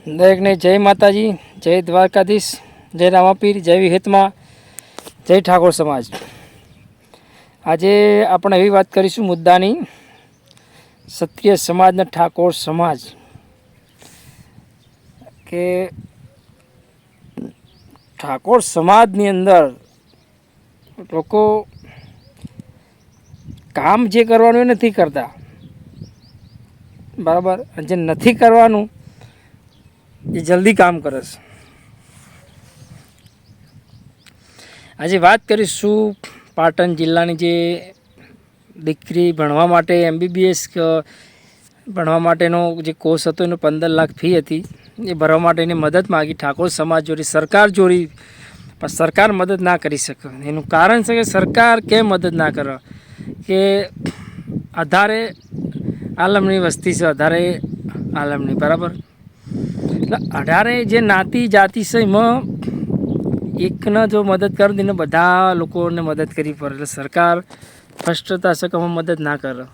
દરેકને જય માતાજી, જય દ્વારકાધીશ, જય રામાપીર, જય વિહેતમાં, જય ઠાકોર સમાજ. આજે આપણે એવી વાત કરીશું મુદ્દાની, ક્ષત્રિય સમાજના ઠાકોર સમાજ કે ઠાકોર સમાજની અંદર લોકો કામ જે કરવાનું એ નથી કરતા, બરાબર. જે નથી કરવાનું એ જલ્દી કામ કરે છે. આજે વાત કરીશું પાટણ જિલ્લાની જે દીકરી ભણવા માટે MBBS ભણવા માટેનો જે કોર્સ હતો એનો 15 લાખ ફી હતી, એ ભરવા માટે એને મદદ માગી ઠાકોર સમાજ જોડી, સરકાર જોડી, પણ સરકાર મદદ ના કરી શકે. એનું કારણ છે કે સરકાર કેમ મદદ ના કરે કે આધારે આલમની વસ્તી છે, આધારે આલમની, બરાબર. એટલે અઢારે જે નાતી જાતિ છે એમાં એકને જો મદદ કરે તો એને બધા લોકોને મદદ કરવી પડે. એટલે સરકાર ફર્સ્ટ હશે કે મદદ ના કરે.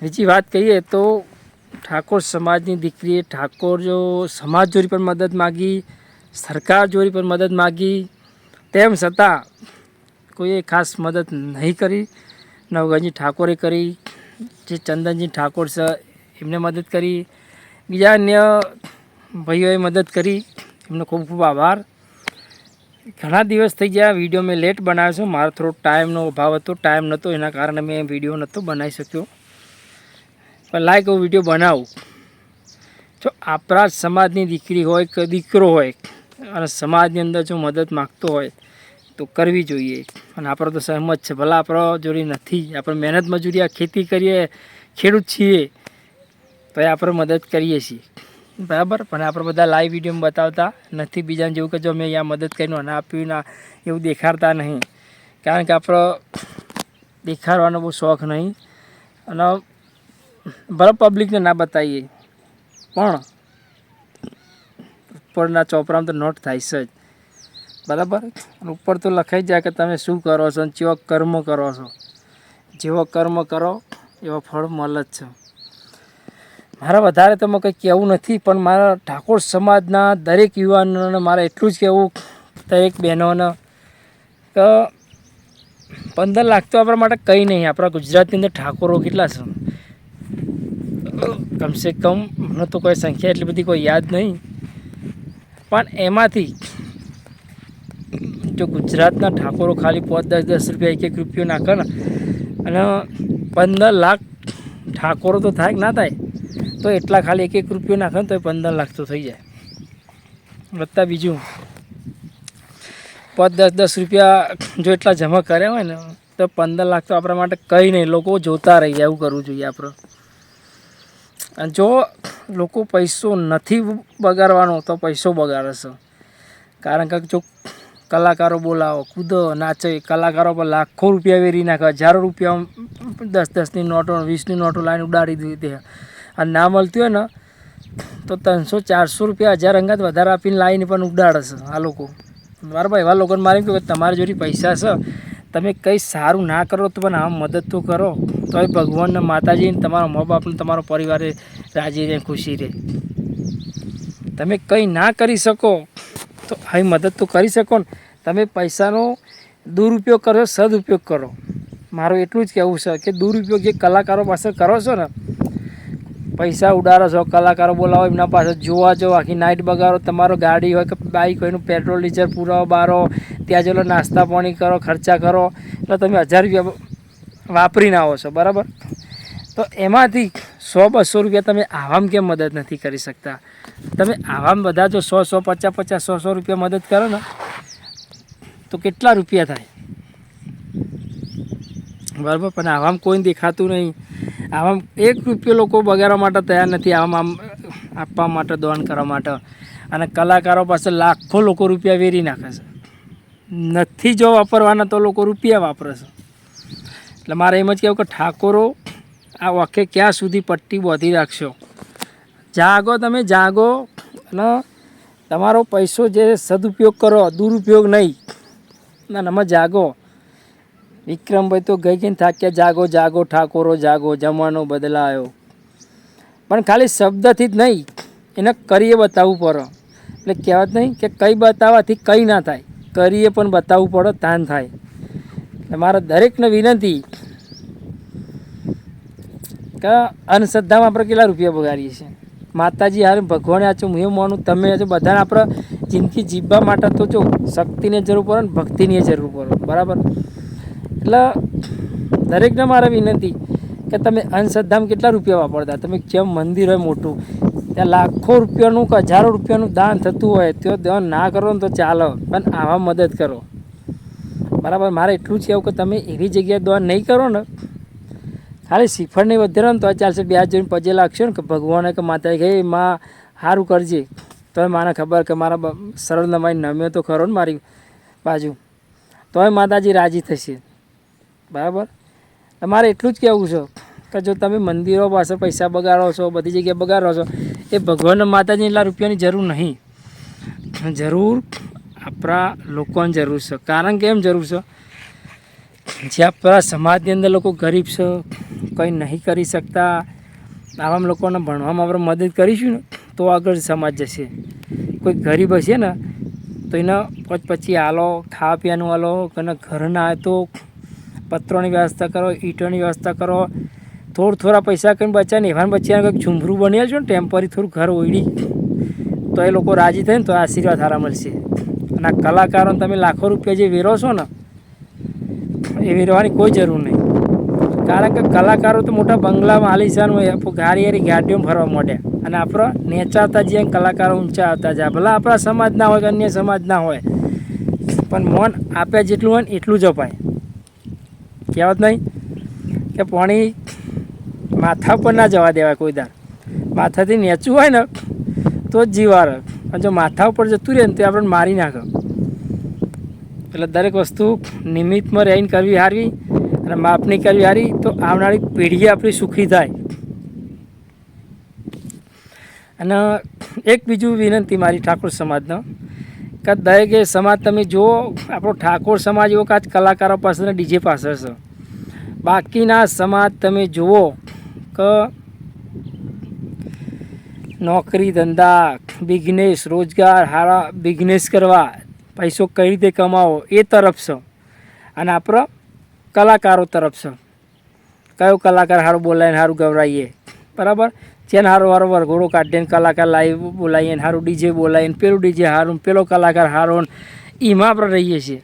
બીજી વાત કહીએ તો ઠાકોર સમાજની દીકરીએ ઠાકોર જો સમાજ જોડી પર મદદ માગી, સરકાર જોડી પર મદદ માગી, તેમ છતાં કોઈએ ખાસ મદદ નહીં કરી. નવગણજી ઠાકોરે કરી, જે ચંદનજી ઠાકોર છે એમને મદદ કરી, બીજા અન્ય ભાઈઓએ મદદ કરી, એમનો ખૂબ ખૂબ આભાર. ઘણા દિવસ થઈ ગયા, વિડીયો મેં લેટ બનાવ્યો છું. મારો થોડો ટાઈમનો અભાવ હતો, ટાઈમ નહોતો, એના કારણે મેં વિડીયો નહોતો બનાવી શક્યો. પણ લાઈક હું વિડીયો બનાવું. જો આપણા સમાજની દીકરી હોય કે દીકરો હોય અને સમાજની અંદર જો મદદ માગતો હોય તો કરવી જોઈએ. અને આપણે તો સહમત છે, ભલા આપણો જોડી નથી, આપણે મહેનત મજૂરી આ ખેતી કરીએ, ખેડૂત છીએ, તો એ આપણે મદદ કરીએ છીએ, બરાબર. પણ આપણે બધા લાઈવ વિડીયોમાં બતાવતા નથી, બીજાને જેવું કે જો મેં અહીંયા મદદ કરીને અને આપ્યું ના એવું દેખાડતા નહીં. કારણ કે આપણો દેખાડવાનો બહુ શોખ નહીં, અને બરાબર પબ્લિકને ના બતાવીએ, પણ ઉપરના ચોપડામાં તો નોટ થાય છે જ, બરાબર. અને ઉપર તો લખાઈ જાય કે તમે શું કરો છો અને કેવા કર્મ કરો છો. જેવો કર્મ કરો એવો ફળ મળે જ છે. મારે વધારે તો કંઈ કહેવું નથી, પણ મારા ઠાકોર સમાજના દરેક યુવાનોને મારે એટલું જ કહેવું, દરેક બહેનોને, કે 15 લાખ તો આપણા માટે કંઈ નહીં. આપણા ગુજરાતની અંદર ઠાકોરો કેટલા છે, કમસે કમ મને તો કોઈ સંખ્યા એટલી બધી કોઈ યાદ નહીં, પણ એમાંથી જો ગુજરાતના ઠાકોરો ખાલી 5-10 રૂપિયા, 1-1 રૂપિયો નાખે ને, અને 15 લાખ ઠાકોરો તો થાય કે ના થાય, તો એટલા ખાલી 1-1 રૂપિયો નાખે ને તો 15 લાખ તો થઈ જાય. વત્તા બીજું 5-10 રૂપિયા જો એટલા જમા કર્યા હોય ને તો 15 લાખ તો આપણા માટે કંઈ નહીં. લોકો જોતા રહી જાય, એવું કરવું જોઈએ આપણે. અને જો લોકો પૈસો નથી બગાડવાનો તો પૈસો બગાડે છે. કારણ કે જો કલાકારો બોલાવો, કૂદો, નાચે, કલાકારો પર લાખો રૂપિયા વેરી નાખે, હજારો રૂપિયા 10-10ની નોટો, 20ની નોટો લાઈને ઉડાડી દીધી. અને ના મળતી હોય ને તો 300-400 રૂપિયા, 1000 અંગાત વધારે આપીને લાવીને પણ ઉડાડે છે આ લોકો, બરાબર. એવા લોકોને મારે કહ્યું કે તમારી જોડે પૈસા છે, તમે કંઈ સારું ના કરો તો પણ આમ મદદ તો કરો, તો એ ભગવાનને, માતાજીને, તમારા મા બાપને, તમારો પરિવારે રાજી રહે, ખુશી રહે. તમે કંઈ ના કરી શકો તો આવી મદદ તો કરી શકો ને. તમે પૈસાનો દુરુપયોગ કરો, સદુપયોગ કરો. મારું એટલું જ કહેવું છે કે દુરુપયોગ જે કલાકારો પાસે કરો છો ને, પૈસા ઉડાડો છો, કલાકારો બોલાવો, એમના પાસે જોવા જાઓ, આખી નાઇટ બગાડો, તમારો ગાડી હોય કે બાઇક હોય એનું પેટ્રોલ ડીઝલ પૂરાવો, બારો ત્યાં જેલો નાસ્તા પાણી કરો, ખર્ચા કરો, એટલે તમે 1000 રૂપિયા વાપરીને આવો છો, બરાબર. તો એમાંથી 100-200 રૂપિયા તમે આવામ કેમ મદદ નથી કરી શકતા? તમે આવામ બધા જો 100-100, 50-50, 100-100 રૂપિયા મદદ કરો ને તો કેટલા રૂપિયા થાય, બરાબર. પણ આવામ કોઈને દેખાતું નહીં. આવામ 1 રૂપિયો લોકો બગાડવા માટે તૈયાર નથી, આમ આપવા માટે, દાન કરવા માટે. અને કલાકારો પાસે લાખો લોકો રૂપિયા વેરી નાખે છે. નથી જો વાપરવાના તો લોકો રૂપિયા વાપરે છે. એટલે મારે એમ જ કહેવું કે ઠાકોરો આ વખતે ક્યાં સુધી પટ્ટી બાંધી રાખશો? જાગો, તમે જાગો, અને તમારો પૈસો જે સદુપયોગ કરો, દુરુપયોગ નહીં. ના, તમે જાગો. વિક્રમભાઈ તો ગઈ થાક્યા, જાગો જાગો ઠાકોરો જાગો, જમાનો બદલાયો. પણ ખાલી શબ્દથી જ નહીં, એને કરીએ બતાવવું પડે. એટલે કહેવત નહીં કે કંઈ બતાવવાથી કંઈ ના થાય, કરીએ પણ બતાવવું પડે તાન થાય. એટલે મારે દરેકને વિનંતી કે અંધશ્રદ્ધામાં આપણે કેટલા રૂપિયા બગાડીએ છીએ. માતાજી હારે ભગવાને આચું હું એવું માનું, તમે આચું, બધાને આપણે જિંદગી જીવવા માટે તો જો શક્તિની જરૂર પડે ને ભક્તિની જરૂર પડે, બરાબર. એટલે દરેકને મારે વિનંતી કે તમે અંધશ્રદ્ધામાં કેટલા રૂપિયા વાપરતા. તમે જેમ મંદિર હોય મોટું, ત્યાં લાખો રૂપિયાનું કે હજારો રૂપિયાનું દાન થતું હોય, તો દાન ના કરો ને તો ચાલો, પણ આવા મદદ કરો, બરાબર. મારે એટલું જ કહેવું કે તમે એવી જગ્યાએ દાન નહીં કરો ને, ખાલી શ્રીફળ નહીં વધે ને તો ચાલશે. બે હાથ જોઈને પજે લાગશો ને કે ભગવાને કે માતાએ કે માં સારું કરજે, તો માને ખબર કે મારા સરળ નમાઈ નમ્યો તો ખરો ને મારી બાજુ, તોય માતાજી રાજી થશે, બરાબર. મારે એટલું જ કહેવું છે કે જો તમે મંદિરો પાસે પૈસા બગાડો છો, બધી જગ્યાએ બગાડો છો, એ ભગવાનને માતાજી એટલા રૂપિયાની જરૂર નહીં. જરૂર આપણા લોકોની જરૂર છે. કારણ કે એમ જરૂર છે, જે આપણા સમાજની અંદર લોકો ગરીબ છે, કંઈ નહીં કરી શકતા, આવા લોકોને ભણવામાં આપણે મદદ કરીશું ને તો આગળ સમાજ જશે. કોઈ ગરીબ હશે ને તો એને પછી હાલો, ખાવા પીવાનું હાલો, કોઈને ઘર ના આવે તો પત્રોની વ્યવસ્થા કરો, ઈંટોની વ્યવસ્થા કરો, થોડા પૈસા કંઈ બચાવીને એવાને બચ્યા કંઈક ઝુંભરું બની આવજો ને ટેમ્પરરી થોડું ઘર ઓળી, તો એ લોકો રાજી થાય ને તો આશીર્વાદ સારા મળશે. અને આ કલાકારોને તમે લાખો રૂપિયા જે વેરો છો ને, એ વેરવાની કોઈ જરૂર નહીં. કારણ કે કલાકારો તો મોટા બંગલામાં આલીશાન હોય, ગાડીઓમાં ફરવા માંડ્યા, અને આપણે નેચાવતા જઈએ કલાકારો ઊંચા આવતા જાય. ભલે આપણા સમાજના હોય કે અન્ય સમાજના હોય, પણ મોન આપ્યા જેટલું હોય ને એટલું જ અપાય. કહેવત નહીં કે પાણી માથા પર ના જવા દેવાય કોઈ દાર. માથાથી નેચું હોય ને તો જ જીવાર, અને જો માથા ઉપર જતું રહે ને તો આપણને મારી નાખે. એટલે દરેક વસ્તુ નિમિત્તમાં રહીને કરવી સારી, અને માપની કરવી સારી, તો આવનારી પેઢી આપણી સુખી થાય. અને એક બીજું વિનંતી મારી ઠાકોર સમાજનો કે દરેકે સમાજ તમે જુઓ, આપણો ઠાકોર સમાજ એવો કાચ કલાકારો પાસે ને ડીજે પાસે છે. બાકીના સમાજ તમે જુઓ કે નોકરી ધંધા, બિઝનેસ, રોજગાર, સારા બિઝનેસ કરવા, પૈસો કઈ રીતે કમાવો એ તરફ છે, અને આપણો કલાકારો તરફ છે. કયો કલાકાર સારું બોલાવીને સારું ગવરાઈએ, બરાબર. જેને સારો વરઘોડો કાઢીને કલાકાર લાવી બોલાવીએ, સારું ડીજે બોલાવીને, પેલું ડીજે સારું, પેલો કલાકાર સારો, એમાં આપણે રહીએ છીએ.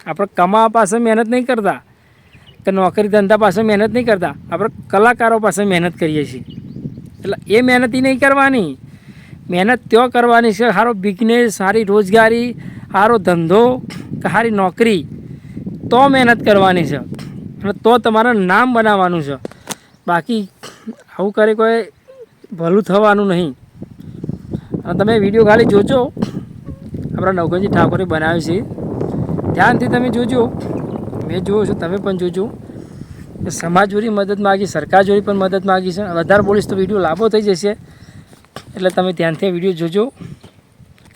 આપણે કમાવા પાસે મહેનત નહીં કરતા, કે નોકરી ધંધા પાસે મહેનત નહીં કરતા, આપણે કલાકારો પાસે મહેનત કરીએ છીએ. એટલે એ મહેનત નહીં કરવાની, મહેનત ત્યાં કરવાની છે. સારો બિઝનેસ, સારી રોજગારી, સારો ધંધો કે સારી નોકરી, તો મહેનત કરવાની છે, અને તો તમારે નામ બનાવવાનું છે. બાકી આવું કરે કોઈ ભલું થવાનું નહીં. અને તમે વિડીયો ખાલી જોજો, આપણા નવગણજી ઠાકોરે બનાવ્યું છે, ધ્યાનથી તમે જોજો. મેં જોયું છું, તમે પણ જોજો. સમાજ જોડી મદદ માગી, સરકાર જોડી પણ મદદ માગી છે. વધારે બોલીશ તો વિડીયો લાંબો થઈ જશે, એટલે તમે ધ્યાનથી વિડીયો જોજો,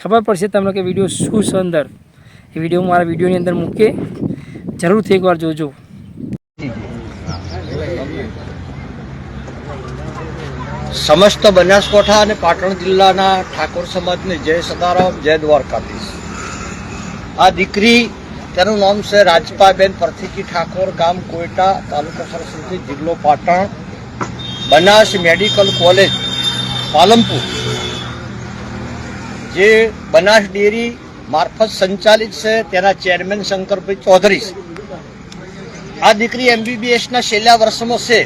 ખબર પડશે તમને કે વિડીયો શું છે અંદર. એ વિડીયો મારા વિડીયોની અંદર મૂકીએ, જરૂરથી એકવાર જોજો. સમસ્ત બનાસકાંઠા અને પાટણ જિલ્લાના ઠાકોર સમાજને જય સદારામ, જય દ્વારકાધીશ. આ દીકરી, તેનું નામ છે રાજપાબેન પરથીજી ઠાકોર, ગામ કોયટા, તાલુકો સરસ્વતી, જિલ્લો પાટણ. બનાસ મેડિકલ કોલેજ પાલનપુર, જે બનાસ ડેરી મારફત સંચાલિત છે, તેના ચેરમેન શંકરભાઈ ચૌધરી છે. આ દીકરી MBBSના છેલ્લા વર્ષમાં છે.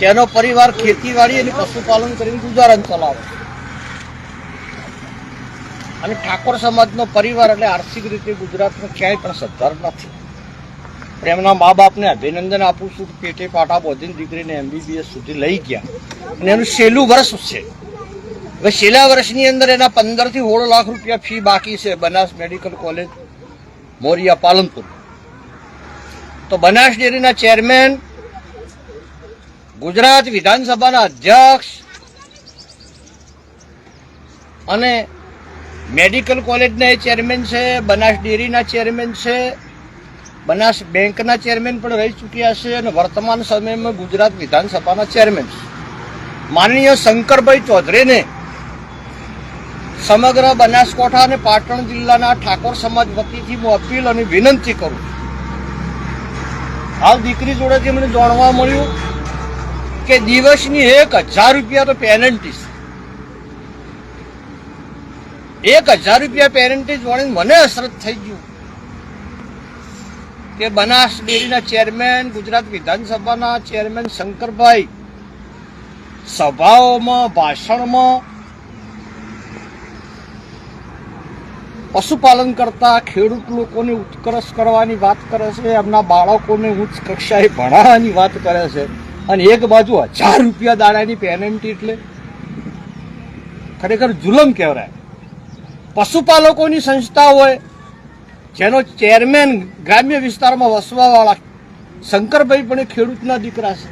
તેનો પરિવાર ખેતીવાડી અને પશુપાલન કરીને ગુજારણ ચલાવે, અને ઠાકોર સમાજનો પરિવાર એટલે આર્થિક રીતે ગુજરાતમાં ક્યાંય પણ સદ્ધર નથી. એમના મા બાપને અભિનંદન આપું છું, પેટે પાટા બોધીને દીકરીને MBBS સુધી લઈ ગયા, અને એનું છેલ્લું વર્ષ છે. હવે છેલ્લા વર્ષની અંદર એના 15 થી 16 લાખ રૂપિયા ફી બાકી છે બનાસ મેડિકલ કોલેજ મોરિયા પાલનપુર. તો બનાસ ડેરીના ચેરમેન, ગુજરાત વિધાનસભાના અધ્યક્ષ અને મેડિકલ કોલેજના ચેરમેન છે, બનાસ ડેરીના ચેરમેન છે, બનાસ બેંકના ચેરમેન પણ રહી ચૂક્યા છે, અને વર્તમાન સમયમાં ગુજરાત વિધાનસભાના ચેરમેન છે. માનનીય શંકરભાઈ ચૌધરીને સમગ્ર બનાસકાંઠા અને પાટણ જિલ્લાના ઠાકોર સમાજ વતીથી હું અપીલ અને વિનંતી કરું છું. હાલ દીકરી જોડેથી મને જાણવા મળ્યું કે દિવસની 1000 રૂપિયા તો પેનલ્ટી છે. 1000 રૂપિયા પેનલ્ટી જોડીને મને અસરત થઈ ગયું કે બનાસ ડેરીના ચેરમેન, ગુજરાત વિધાનસભાના ચેરમેન શંકરભાઈ સભાઓમાં, ભાષણમાં પશુપાલન કરતા ખેડૂત લોકોને ઉત્કર્ષ કરવાની વાત કરે છે, એમના બાળકોને ઉચ્ચ કક્ષાએ ભણાવવાની વાત કરે છે, અને એક બાજુ 1000 રૂપિયા દાડાની પેનલ્ટી એટલે ખરેખર જુલમ કહેવાય. પશુપાલકોની સંસ્થા હોય જેનો ચેરમેન ગ્રામ્ય વિસ્તારમાં વસવાવાળા શંકરભાઈ પણ એ ખેડૂતના દીકરા છે,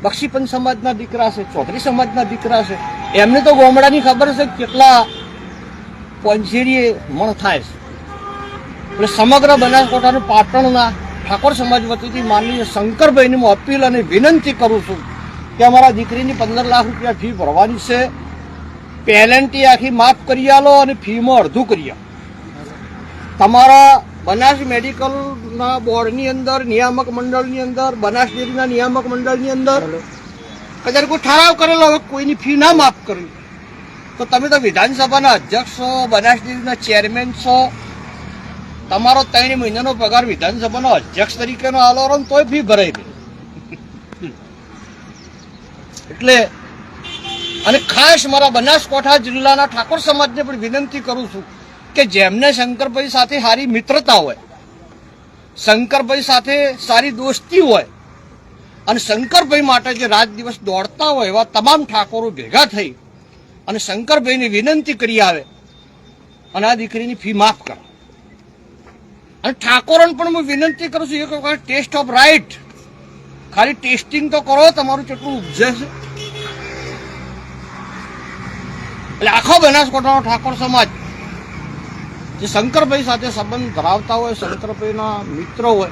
બક્ષીપંચ સમાજના દીકરા છે, ચૌધરી સમાજના દીકરા છે. એમને તો ગામડાની ખબર છે કેટલા પંચેરીએ મણ થાય છે. એટલે સમગ્ર બનાસકાંઠાના પાટણના ઠાકોર સમાજ વતીથી માનનીય શંકરભાઈને હું અપીલ અને વિનંતી કરું છું કે અમારા દીકરીની 15 લાખ રૂપિયા ફી ભરવાની છે. પેનલ્ટી આખી માફ કરી આલો અને ફીમાં અડધું કરી આલો. તમારા બનાસ મેડિકલના બોર્ડની અંદર, નિયામક મંડળની અંદર, બનાસ ડેરીના નિયામક મંડળની અંદર કદાચ કોઈ ઠરાવ કરેલો હવે કોઈની ફી ના માફ કરવી, તો તમે તો વિધાનસભાના અધ્યક્ષ છો, બનાસ ડેરીના ચેરમેન છો, તમારો 3 મહિનાનો પગાર વિધાનસભાના અધ્યક્ષ તરીકેનો આલો રહો તોય ફી ભરાઈ ગઈ. એટલે અને ખાસ મારા બનાસકાંઠા જિલ્લાના ઠાકોર સમાજને પણ વિનંતી કરું છું કે જેમને શંકરભાઈ સાથે સારી મિત્રતા હોય, શંકરભાઈ સાથે સારી દોસ્તી હોય અને શંકરભાઈ માટે જે રાત દિવસ દોડતા હોય એવા તમામ ઠાકોરો ભેગા થઈ અને શંકરભાઈને વિનંતી કરી આવે અને આ દીકરીની ફી માફ કરો. અને ઠાકોરોને પણ હું વિનંતી કરું છું, એક વખત ટેસ્ટ ઓફ રાઈટ ખાલી ટેસ્ટિંગ તો કરો તમારું કેટલું ઉપજે છે. એટલે આખો બનાસકાંઠાનો ઠાકોર સમાજ જે શંકરભાઈ સાથે સંબંધ ધરાવતા હોય, શંકરભાઈના મિત્ર હોય,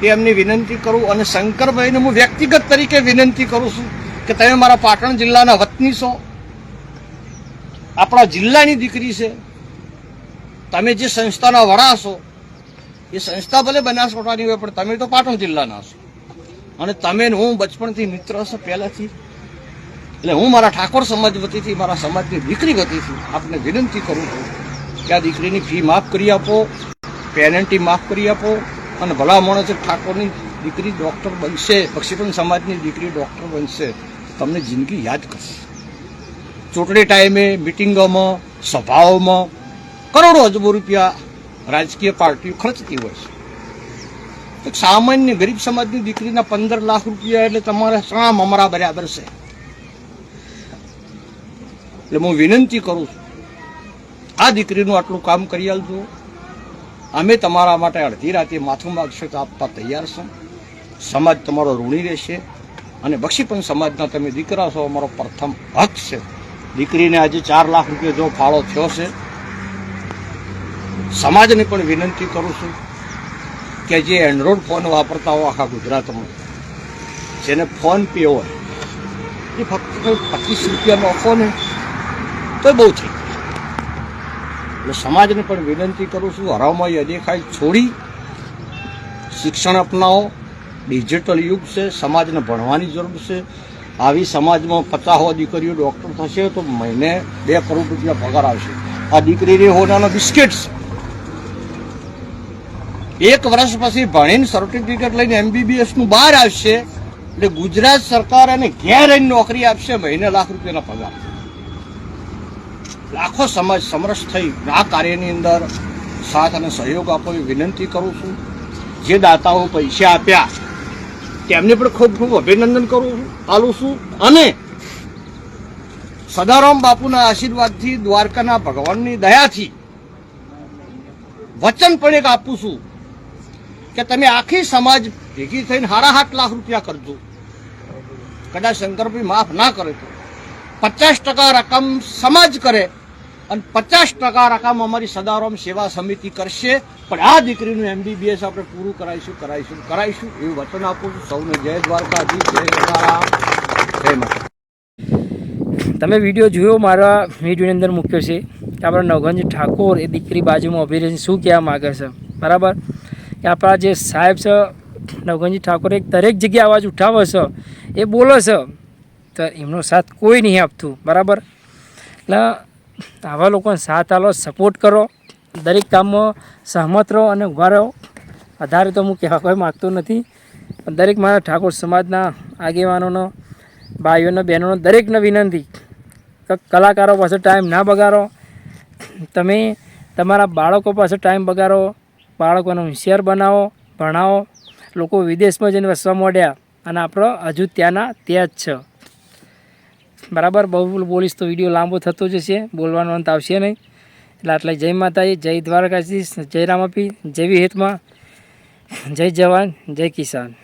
એ એમની વિનંતી કરું. અને શંકરભાઈને હું વ્યક્તિગત તરીકે વિનંતી કરું છું કે તમે મારા પાટણ જિલ્લાના વતની છો, આપણા જિલ્લાની દીકરી છે, તમે જે સંસ્થાના વડા છો એ સંસ્થા ભલે બનાસકાંઠાની હોય પણ તમે તો પાટણ જિલ્લાના છો, અને તમે હું બચપણથી મિત્ર છે પહેલાથી. એટલે હું મારા ઠાકોર સમાજ વતીથી, મારા સમાજની દીકરી વતીથી આપને વિનંતી કરું છું કે આ દીકરીની ફી માફ કરી આપો, પેનલ્ટી માફ કરી આપો. અને ભલા માણસે ઠાકોરની દીકરી ડૉક્ટર બનશે, બક્ષીપંચ સમાજની દીકરી ડૉક્ટર બનશે, તમને જિંદગી યાદ કરશે. ચૂંટણી ટાઈમે મિટિંગોમાં, સભાઓમાં કરોડો અજબો રૂપિયા રાજકીય પાર્ટીઓ ખર્ચતી હોય છે. એક સામાન્ય ગરીબ સમાજની દીકરીના 15 લાખ રૂપિયા એટલે તમારે શામ અમારા બરાબર છે. એટલે હું વિનંતી કરું છું આ દીકરીનું આટલું કામ કરી આલજો. અમે તમારા માટે અડધી રાતે માથું માગશો તો આપવા તૈયાર છે. સમાજ તમારો ઋણી રહેશે. અને બક્ષીપંચ સમાજના તમે દીકરા છો, અમારો પ્રથમ હક છે. દીકરીને આજે 4 લાખ રૂપિયા જો ફાળો થયો છે, સમાજને પણ વિનંતી કરું છું કે જે એન્ડ્રોઈડ ફોન વાપરતા હોય આખા ગુજરાતમાં, જેને ફોન પે હોય, એ ફક્ત 25 રૂપિયાનો આપો ને તો બહુ થઈ ગયું. એટલે સમાજને પણ વિનંતી કરું છું, હરાવમાં અદેખાઈ છોડી શિક્ષણ અપનાવો. ડિજિટલ યુગ છે, સમાજને ભણવાની જરૂર છે. આવી સમાજમાં 50 દીકરીઓ ડૉક્ટર થશે તો મહિને 2 કરોડ રૂપિયા પગાર આવશે. આ દીકરીને હોનાનો બિસ્કિટ છે. 1 વર્ષ પછી ભણીને સર્ટિફિકેટ લઈને MBBSનું બહાર આવશે એટલે ગુજરાત સરકાર એને ઘેર નોકરી આપશે, મહિને લાખ રૂપિયાના પગાર. લાખો સમાજ સમરસ થઈ આ કાર્યની અંદર સાથ અને સહયોગ આપો એ વિનંતી કરું છું. જે દાતાઓ પૈસા આપ્યા તેમને પણ ખૂબ ખૂબ અભિનંદન આલું છું. અને સદારામ બાપુના આશીર્વાદથી, દ્વારકાના ભગવાનની દયાથી વચન પણ એક આપું છું કે તમે આખી સમાજ ભેગી થઈને 7.5 લાખ રૂપિયા કરજો. કદાચ શંકરભાઈ માફ ના કરે તો 50% રકમ સમાજ કરે અને 50% રકમ અમારી સદારામ સેવા સમિતિ કરશે. પણ આ દીકરીનું MBBS આપણે પૂરું કરાવીશું એવું વચન આપું છું. સૌને જય દ્વારકાધીશ, જય સદારામ, જય માતા. તમે વિડીયો જોયો, મારા વિડીયોની અંદર મૂક્યો છે કે આપણા નવઘણજી ઠાકોર એ દીકરી બાજુમાં ઊભી રહીને શું કહેવા માગે છે, બરાબર. કે આપણા જે સાહેબ છે નવઘણજી ઠાકોર એક દરેક જગ્યાએ અવાજ ઉઠાવે છે, એ બોલે છે, તો એમનો સાથ કોઈ નહીં આપતું, બરાબર. એટલે આવા લોકોને સાથ આલો, સપોર્ટ કરો, દરેક કામમાં સહમત રહો અને ઊભા રહો. વધારે તો હું કહેવા કોઈ માગતો નથી, પણ દરેક મારા ઠાકોર સમાજના આગેવાનોનો, ભાઈઓનો, બહેનોનો દરેકને વિનંતી કે કલાકારો પાસે ટાઈમ ના બગાડો. તમે તમારા બાળકો પાસે ટાઈમ બગાડો, બાળકોને હોશિયાર બનાવો, ભણાવો. લોકો વિદેશમાં જઈને વસવા માંડ્યા અને આપણો હજુ ત્યાંના ત્યાં જ છે, બરાબર. બહુ બોલીશ તો વિડીયો લાંબો થતો જશે, બોલવાનો અંત આવશે નહીં. એટલે આટલે જય માતાજી, જય દ્વારકાધીશ, જય રામાપી, જય વિહેતમાં, જય જવાન, જય કિસાન.